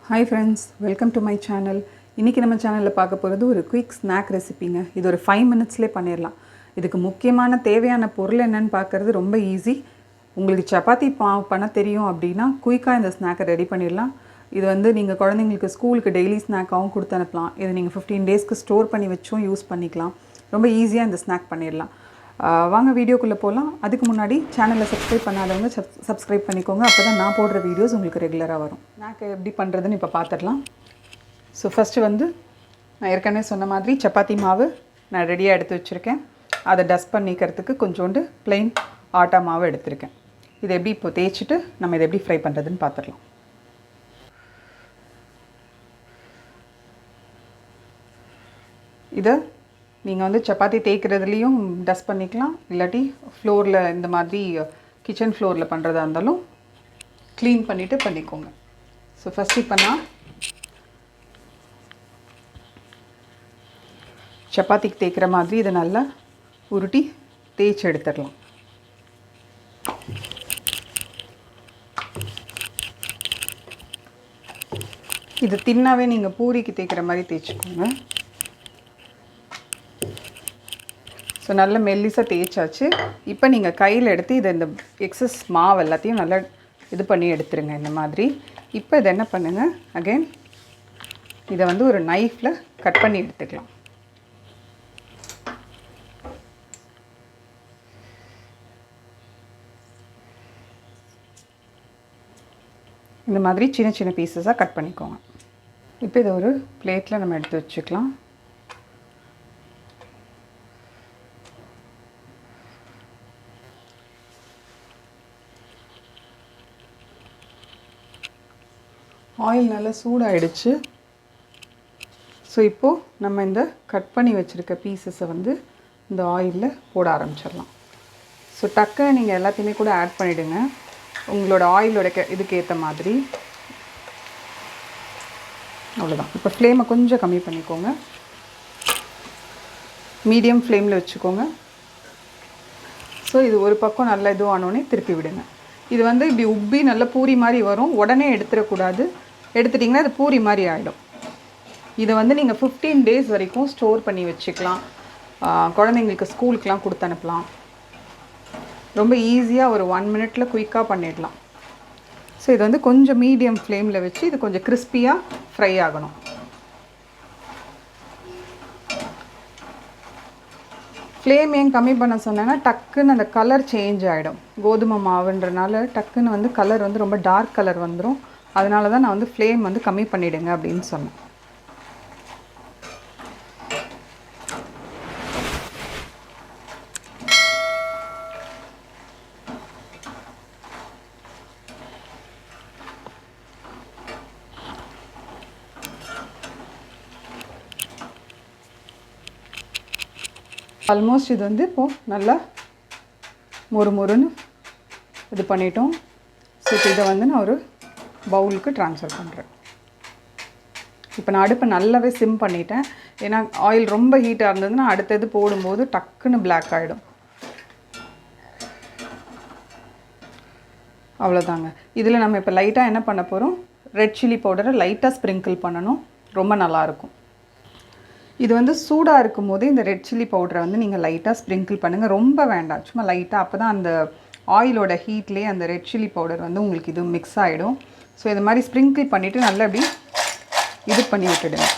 Hi friends, welcome to my channel. இன்னைக்கு நம்ம சேனல்ல பார்க்க போறது ஒரு குயிக் ஸ்நாக் ரெசிபிங்க. இது ஒரு 5 minutesலயே பண்ணிரலாம். இதுக்கு முக்கியமான தேவையான பொருள் என்னன்னு பார்க்கிறது ரொம்ப ஈஸி. உங்களுக்கு சப்பாத்தி பண்ண தெரியும் அப்படினா குயிக்கா இந்த ஸ்நாக்கை ரெடி பண்ணிரலாம். இது வந்து நீங்க குழந்தைகளுக்கு ஸ்கூலுக்கு டெய்லி ஸ்நாக்காவும் கொடுத்து அனுப்பலாம். இது நீங்க 15 டேஸ்க்கு ஸ்டோர் பண்ணி வச்சும் யூஸ் பண்ணிக்கலாம். ரொம்ப ஈஸியா இந்த ஸ்நாக் பண்ணிரலாம். வாங்க வீடியோக்குள்ள போலாம். அதுக்கு முன்னாடி சேனலை சப்ஸ்கிரைப் பண்ணாதவங்க சப்ஸ்கிரைப் பண்ணிக்கோங்க. அப்பதான் நான் போடுற வீடியோஸ் உங்களுக்கு ரெகுலரா வரும். ஸ்நாக் எப்படி பண்றதுன்னு இப்ப பாத்துறலாம். ஸோ ஃபர்ஸ்ட் வந்து நான் ஏற்கனவே சொன்ன மாதிரி சப்பாத்தி மாவு நான் ரெடியா எடுத்து வச்சிருக்கேன். அதை டஸ்ட் பண்ணிக்கிறதுக்கு கொஞ்சோண்டு plain ஆட்டா மாவு எடுத்துர்க்கேன். இதை எப்படி இப்போ தேய்ச்சிட்டு நம்ம இதை எப்படி ஃப்ரை பண்றதுன்னு பாத்துறலாம். இத நீங்க வந்து சப்பாத்தி தேய்க்கிறதுலயும் டஸ்ட் பண்ணிக்கலாம். இல்லாட்டி ஃப்ளோர்ல இந்த மாதிரி கிச்சன் ஃப்ளோர்ல பண்றதா இருந்தாலும் க்ளீன் பண்ணிட்டு பண்ணிக்கோங்க. ஸோ ஃபர்ஸ்ட் இப்போ நான் சப்பாத்திக்கு தேய்க்கிற மாதிரி இதை நல்லா உருட்டி தேய்ச்சி எடுத்துடலாம். இது தின்னாவே நீங்க பூரிக்கு தேய்க்கிற மாதிரி தேய்ச்சிக்கோங்க. ஸோ நல்ல மெல்லிசாக தேய்ச்சாச்சு. இப்போ நீங்கள் கையில் எடுத்து இதை இந்த எக்ஸஸ் மாவு எல்லாத்தையும் நல்லா இது பண்ணி எடுத்துருங்க இந்த மாதிரி. இப்போ இதை என்ன பண்ணுங்கள், அகைன் இதை வந்து ஒரு நைஃப்பில் கட் பண்ணி எடுத்துக்கலாம். இந்த மாதிரி சின்ன சின்ன பீசஸாக கட் பண்ணிக்கோங்க. இப்போ இதை ஒரு பிளேட்டில் நம்ம எடுத்து வச்சுக்கலாம். ஆயில் நல்லா சூடாயிடுச்சு. ஸோ இப்போது நம்ம இந்த கட் பண்ணி வச்சுருக்க பீசஸை வந்து இந்த ஆயிலில் போட ஆரம்பிச்சிடலாம். ஸோ டக்குன்னு நீங்கள் எல்லாத்தையுமே கூட ஆட் பண்ணிவிடுங்க உங்களோட ஆயிலோட இதுக்கு ஏற்ற மாதிரி. அவ்வளோதான். இப்போ ஃப்ளேமை கொஞ்சம் கம்மி பண்ணிக்கோங்க. மீடியம் ஃப்ளேமில் வச்சுக்கோங்க. ஸோ இது ஒரு பக்கம் நல்லா இதுவானோடனே திருப்பி விடுங்க. இது வந்து இப்படி உப்பி நல்லா பூரி மாதிரி வரும். உடனே எடுத்துடக்கூடாது. எடுத்துட்டிங்கன்னா அது பூரி மாதிரி ஆகிடும். இதை வந்து நீங்கள் 15 டேஸ் வரைக்கும் ஸ்டோர் பண்ணி வச்சுக்கலாம். குழந்தைங்களுக்கு ஸ்கூலுக்கெலாம் கொடுத்து அனுப்பலாம். ரொம்ப ஈஸியாக ஒரு 1 minute குயிக்காக பண்ணிடலாம். ஸோ இது வந்து கொஞ்சம் மீடியம் ஃப்ளேமில் வச்சு இது கொஞ்சம் கிறிஸ்பியாக ஃப்ரை ஆகணும். ஃப்ளேம் ஏன் கம்மி பண்ண சொன்னேன்னா டக்குன்னு அந்த கலர் சேஞ்ச் ஆகிடும். கோதுமை மாவுன்றனால டக்குன்னு வந்து கலர் வந்து ரொம்ப டார்க் கலர் வந்துடும். அதனால தான் நான் வந்து ஃப்ளேம் வந்து கம்மி பண்ணிவிடுங்க அப்படின்னு சொன்னேன். ஆல்மோஸ்ட் இது வந்து இப்போது நல்லா மொறுமொறுன்னு இது பண்ணிட்டோம். ஸோ இப்போ இதை வந்து நான் ஒரு பவுலுக்கு ட்ரான்ஸ்ஃபர் பண்ணுறேன். இப்போ நான் அடுப்பை நல்லாவே சிம் பண்ணிட்டேன். ஏன்னா ஆயில் ரொம்ப ஹீட்டாக இருந்ததுன்னா அடுத்தது போடும்போது டக்குன்னு பிளாக் ஆகிடும். அவ்வளோதாங்க. இதில் நம்ம இப்போ லைட்டாக என்ன பண்ண போகிறோம், ரெட் சில்லி பவுடரை லைட்டாக ஸ்ப்ரிங்கிள் பண்ணணும். ரொம்ப நல்லாயிருக்கும். இது வந்து சூடாக இருக்கும் போது இந்த ரெட் சில்லி பவுடரை வந்து நீங்கள் லைட்டாக ஸ்ப்ரிங்கிள் பண்ணுங்கள். ரொம்ப வேண்டாம், சும்மா லைட்டாக. அப்போ தான் அந்த ஆயிலோட ஹீட்லேயே அந்த ரெட் சில்லி பவுடர் வந்து உங்களுக்கு இது மிக்ஸ் ஆகிடும். ஸோ இது மாதிரி ஸ்ப்ரிங்கிள் பண்ணிவிட்டு நல்லா இப்படி இது பண்ணி விட்டுடுங்க.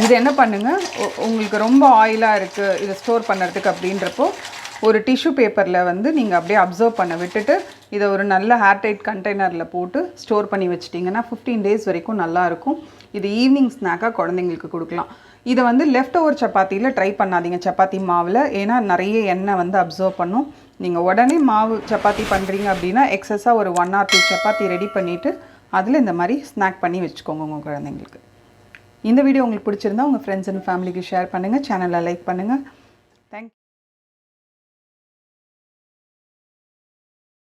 இது என்ன பண்ணுங்கள், உங்களுக்கு ரொம்ப ஆயிலாக இருக்குது இதை ஸ்டோர் பண்ணுறதுக்கு அப்படின்றப்போ ஒரு டிஷ்யூ பேப்பரில் வந்து நீங்கள் அப்படியே அப்சர்வ் பண்ண விட்டுட்டு இதை ஒரு நல்ல ஏர்டைட் கண்டெய்னரில் போட்டு ஸ்டோர் பண்ணி வச்சிட்டிங்கன்னா 15 டேஸ் வரைக்கும் நல்லாயிருக்கும். இது ஈவினிங் ஸ்நாக்காக குழந்தைங்களுக்கு கொடுக்கலாம். இதை வந்து லெஃப்ட் ஓவர் சப்பாத்தியில் ட்ரை பண்ணாதீங்க சப்பாத்தி மாவில். ஏன்னா நிறைய எண்ணெய் வந்து அப்சர்வ் பண்ணும். நீங்கள் உடனே மாவு சப்பாத்தி பண்ணுறீங்க அப்படின்னா எக்ஸஸாக ஒரு 1 or 2 சப்பாத்தி ரெடி பண்ணிவிட்டு அதில் இந்த மாதிரி ஸ்நாக் பண்ணி வச்சுக்கோங்க உங்கள் குழந்தைங்களுக்கு. இந்த வீடியோ உங்களுக்கு பிடிச்சிருந்தா உங்கள் ஃப்ரெண்ட்ஸ் அண்ட் ஃபேமிலிக்கு ஷேர் பண்ணுங்கள். சேனலை லைக் பண்ணுங்கள். தேங்க்யூ.